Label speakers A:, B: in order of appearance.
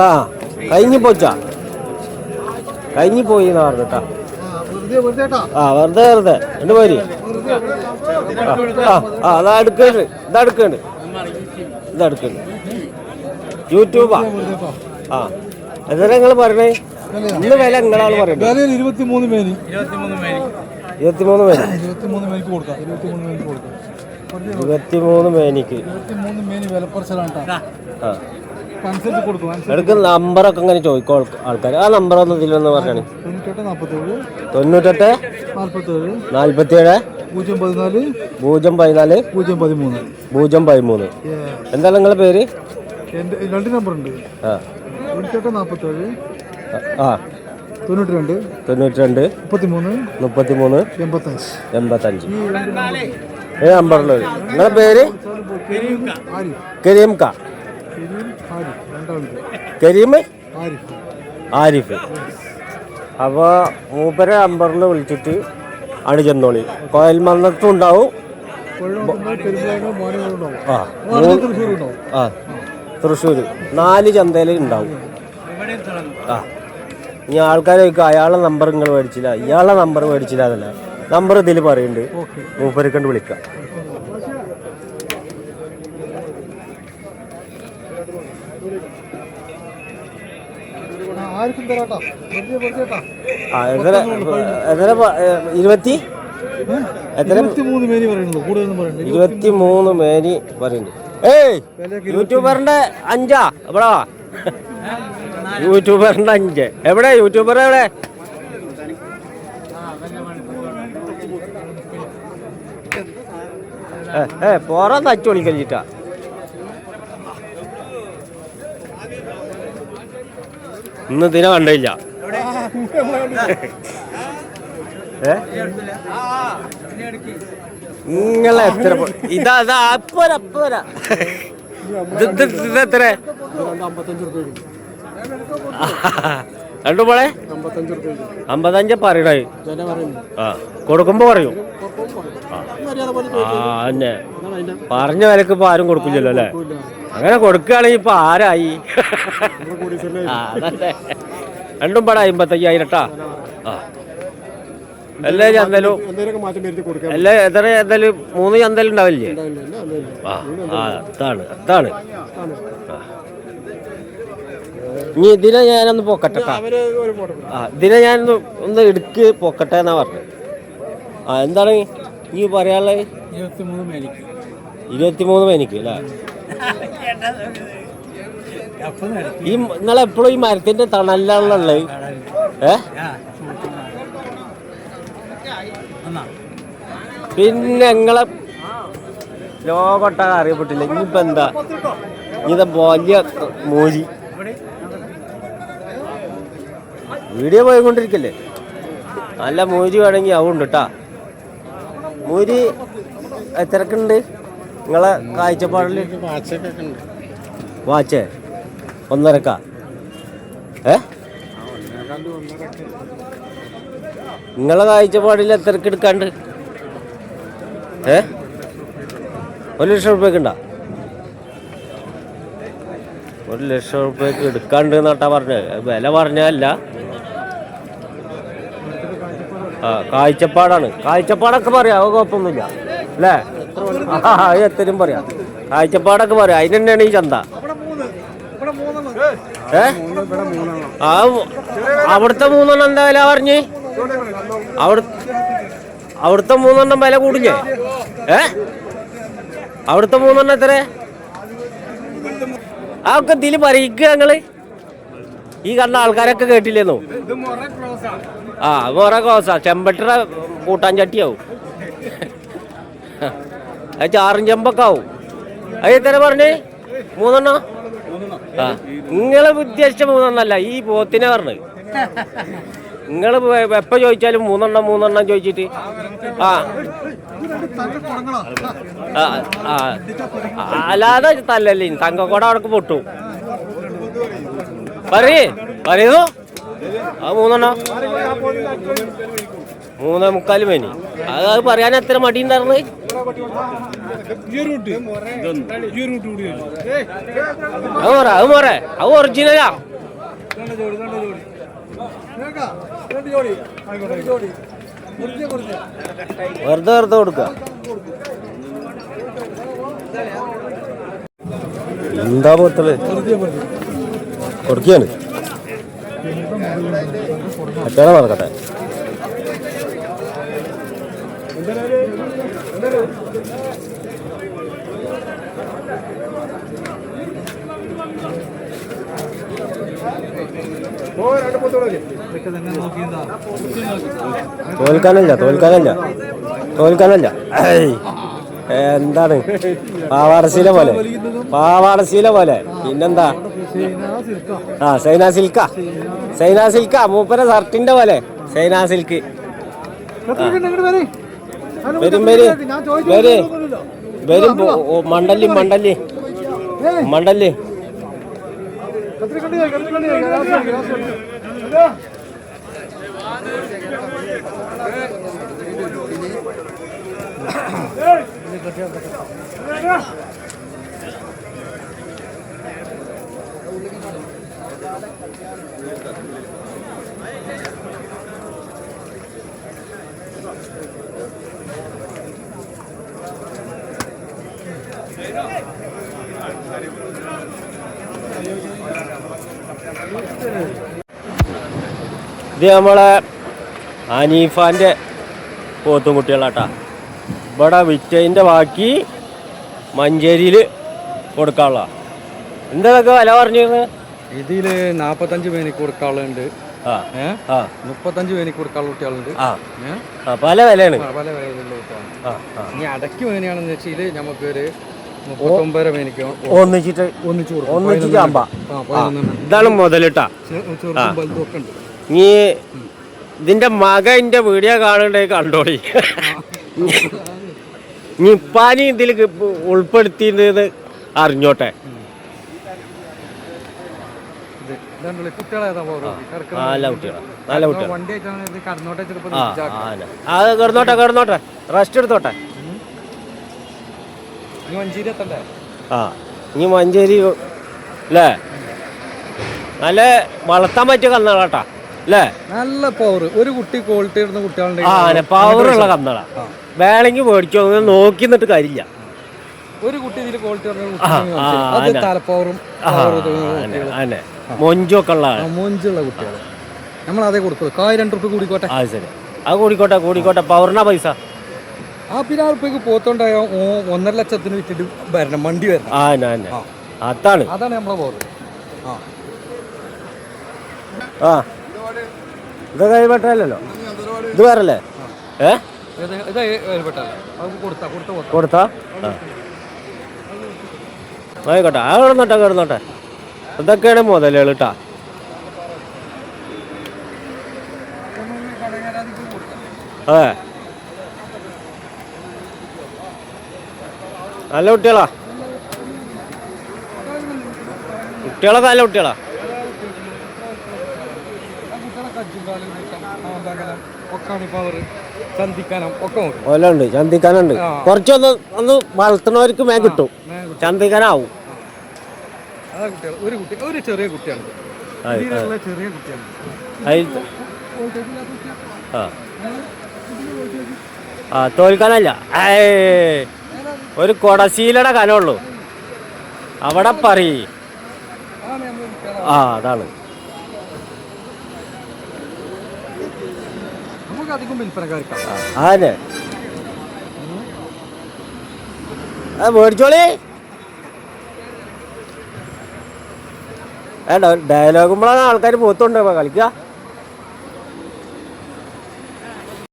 A: ആ കഴിഞ്ഞു പോച്ചാ കഴിഞ്ഞു പോയി എന്ന് പറഞ്ഞിട്ടാ ആ വെറുതെ വെറുതെ രണ്ട് പോരി ആ അതാ എടുക്കണ്ട് ഇതെടുക്കണ്ട് ഇതെടുക്കണ്ട് യൂട്യൂബാ ആ എത്ര നിങ്ങൾ പറഞ്ഞേ ഇന്ന് വില നിങ്ങളാണ് പറയുന്നത്
B: 23 മേനി
A: 23 മേനി
B: 23 മേനിക്ക് കൊടുക്കാം 23 മേനിക്ക് കൊടുക്കാം
A: 23 മേനിക്ക്
B: 23 മേനി വിലപ്പറച്ചിലാണ്
A: ആ
B: അനുസരിച്ച് കൊടുക്കും
A: എടുക്കുന്ന നമ്പറൊക്കെ ഇങ്ങനെ ചോദിക്കും ആൾക്കാർ ആ നമ്പർ ഒന്ന് ഇതിലൊന്ന് പറഞ്ഞാണ്
B: 98
A: 47
B: 014
A: 013 എന്താണ് നിങ്ങളുടെ പേര്?
B: രണ്ട് നമ്പർ ഉണ്ട്. 97
A: ആ
B: 92
A: 33 85 ഈ നമ്പറിലുള്ളത്. നിങ്ങളുടെ പേര്? കരീം കാ കരീം ആരിഫ്. അപ്പോൾ മൂപ്പരെ നമ്പറിൽ വിളിച്ചിട്ട് ആണ് ചെന്നോളി. കോയൽ മന്നത്തും ഉണ്ടാവും. ആ തൃശ്ശൂർ 4 ചന്തയിൽ ഉണ്ടാവും. ആ ഇനി ആൾക്കാരെ ചോദിക്കുക അയാളെ നമ്പർ നിങ്ങൾ മേടിച്ചില്ല ഇയാളെ നമ്പർ മേടിച്ചില്ല എന്നല്ല, നമ്പർ ഇതിൽ പറയുന്നുണ്ട്, മൂപ്പരെ കണ്ട് വിളിക്കാം. ആ എത്ര 23 മേനി പറയുന്നുണ്ട്. ഏയ് യൂട്യൂബറിന്റെ 5 എവിടാ? യൂട്യൂബറിന്റെ 5 എവിടെ? യൂട്യൂബർ എവിടെ? പോറാ തച്ചു വിളിക്കലിട്ടാ. ഇന്ന് ദിന കണ്ടില്ല. നിങ്ങളെ എത്ര ഇതാ അപ്പോര ഇതെത്ര? 2 പോളെ 55 പറയണേ. ആ കൊടുക്കുമ്പോ പറയൂ. തന്നെ പറഞ്ഞ വിലക്ക് ഇപ്പൊ ആരും കൊടുക്കില്ലല്ലോ അല്ലേ? അങ്ങനെ കൊടുക്കുകയാണെങ്കിൽ ഇപ്പൊ ആരായി? അതല്ലേ 2 പട 55,000 ട്ടാ. ആ എല്ലാ ചന്തലും എല്ലാ എത്ര ചന്തലും 3 ചന്തലും ഉണ്ടാവില്ലേ? ആ അതാണ്. ഇനി ഇതിനെ ഞാനൊന്ന് പൊക്കട്ടെ. ആ ഇതിനെ ഞാനൊന്ന് ഇടുക്ക് പൊക്കട്ടെ എന്നാ പറഞ്ഞത്. ആ എന്താണ് നീ പറയാനുള്ളത്? 23 മേനിക്ക് അല്ലേ? ഈ നിങ്ങളെപ്പോഴും ഈ മരത്തിന്റെ തണലിലാണുള്ളത്. പിന്നെ നിങ്ങളെ ലോകൊട്ടാകെ അറിയപ്പെട്ടില്ല. ഇനിയിപ്പോ എന്താ ഇതാ വലിയ മോരി വീഡിയോ പോയിക്കൊണ്ടിരിക്കല്ലേ? നല്ല മോരി വേണമെങ്കിൽ ആവുണ്ട് കേട്ടാ. മോരി എത്രക്കുണ്ട് നിങ്ങളെ കാഴ്ചപ്പാടില്? വാച്ചേ 1.5 നിങ്ങളെ കാഴ്ചപ്പാടിൽ എത്രക്ക് എടുക്കാണ്ട്? 1 ലക്ഷം റുപ്യക്കുണ്ടാ? 1 ലക്ഷം റുപ്യക്ക് എടുക്കാണ്ട് എന്നാട്ടാ പറഞ്ഞത്. വില പറഞ്ഞല്ല, ആ കാഴ്ചപ്പാടാണ്. കാഴ്ചപ്പാടൊക്കെ പറയാം, അത് കുഴപ്പമൊന്നുമില്ല അല്ലേ? എത്രയും പറയാം, കാഴ്ചപ്പാടൊക്കെ പറയാം. അതിന് തന്നെയാണ് ഈ ചന്ത. അവിടുത്തെ 3 എന്താ വില പറഞ്ഞ്? അവിടുത്തെ 3 വില കൂടില്ലേ? അവിടുത്തെ 3 എത്ര? ആ ഒക്കെ ഇതില് പറയിക്കുക ഞങ്ങള്. ഈ കണ്ട ആൾക്കാരൊക്കെ കേട്ടില്ലേന്നോ? ആ വേറെ ക്ലോസാ. ചെമ്പട്ട കൂട്ടാൻ ചട്ടിയാവും, അത് ചാറും ചെമ്പൊക്കെ ആവും. അത് എത്ര പറഞ്ഞേ? 3. ആ നിങ്ങള് ഉദ്ദേശിച്ച 3 ഈ പോത്തിനെ പറഞ്ഞത്. നിങ്ങൾ എപ്പോൾ ചോദിച്ചാലും 3 ചോദിച്ചിട്ട് അല്ലാതെ തല്ലല്ലേ തങ്കക്കോട അവിടെ പൊട്ടു. പറയൂ അത് 3.25 മേനി. അത് പറയാൻ എത്ര മടി ഉണ്ടായിരുന്നു? അത് മോറെ അത് ഒറിജിനലാ. വെറുതെ കൊടുക്ക. എന്താ പോത്തല് കൊടുക്കുകയാണ്. കച്ചവടം നടക്കട്ടെ. തോൽക്കാനല്ല എന്താണ് പാവാടശീല പോലെ പിന്നെന്താ? സൈനാ സിൽക്ക മൂപ്പര ഷർട്ടിന്റെ പോലെ സൈനാ സിൽക്ക്. വരും മണ്ടല്ലി ഇത് നമ്മളെ ഹനീഫാൻ്റെ പോത്തും കുട്ടികളാട്ടാ. ഇവിടെ വിറ്റതിൻ്റെ ബാക്കി മഞ്ചേരിയിൽ കൊടുക്കാനുള്ള. എന്തൊക്കെ വില പറഞ്ഞിരുന്നു?
B: ഇതില് 45 പേനിക്ക് കൊടുക്കാളുണ്ട്, 35 പേനിക്ക് കൊടുക്കാനുള്ള കുട്ടികളുണ്ട്.
A: പല വിലയാണ്.
B: പല വിലയിലുള്ള കുട്ടികളാണ്. ഇനി അടക്കി വേനയാണെന്ന് വെച്ചാൽ നമുക്കൊരു 39 പേനിക്ക്
A: ഒന്നിച്ചിട്ട് ഇതാണ് മുതലിട്ടാ. നീ ഇതിന്റെ മകന്റെ വീഡിയോ കാണണ്ടേ കണ്ടോളി. നിപ്പാനി ഇതിൽ ഉൾപ്പെടുത്തിയത് അറിഞ്ഞോട്ടെ. നല്ല കുട്ടികളാ. അത് കിടന്നോട്ടെ റെസ്റ്റ് എടുത്തോട്ടെ. ഇനി മഞ്ചേരി അല്ലേ നല്ല വളർത്താൻ പറ്റിയ കന്നുകളാട്ടാ അല്ലേ?
B: നല്ല പവർ. ഒരു കുട്ടി ക്വാളിറ്റി ഇടുന്ന കുട്ടികളുടെ
A: പവറുള്ള കന്നുകളാ. വേണമെങ്കിൽ മേടിച്ചോ, നോക്കി നിന്നിട്ട് കാര്യമില്ല.
B: ഒരു കുട്ടി ഇതിൽ ക്വാളിറ്റി
A: മൊഞ്ചൊക്കെ ഉള്ള
B: മൊഞ്ചുള്ള കുട്ടികൾ നമ്മൾ അതേ കൊടുക്കും. 2 റുപ്യ കൂടിക്കോട്ടെ.
A: ശരി, അത് കൂടിക്കോട്ടെ. പവറിനാ പൈസ.
B: പിന്നെ 6 റുപ്യക്ക് പോത്തോണ്ടായ 1.5 ലക്ഷത്തിന് വിറ്റിട്ട് വരണം, വണ്ടി വരണം.
A: അതാണ്
B: നമ്മളെ പവർ.
A: ഇത് കൈപെട്ടല്ലോ, ഇത് വേറല്ലേ? കൊടുത്താ ആയിക്കോട്ടെ. കിടന്നോട്ടെ. ഇതൊക്കെയാണ് മുതലുകൾ കേട്ടാ. അതെ, നല്ല കുട്ടികളാ. നല്ല കുട്ടികളാ. ഓലുണ്ട്, ചന്തിക്കാനുണ്ട്. കുറച്ചൊന്ന് വളർത്തുന്നവർക്ക് മേ കിട്ടും, ചന്തിക്കാനാവും.
B: ഒരു ചെറിയ കുട്ടിയാണ്.
A: തോൽക്കാനല്ല, ഒരു കൊടശീലയുടെ കനമുള്ളൂ അവിടെ പറയ്. അതാണ് അതെ. അത് മേടിച്ചോളി. ഡയലോഗുമ്പോഴാണ് ആൾക്കാർ പോത്തുണ്ട് കളിക്കുക.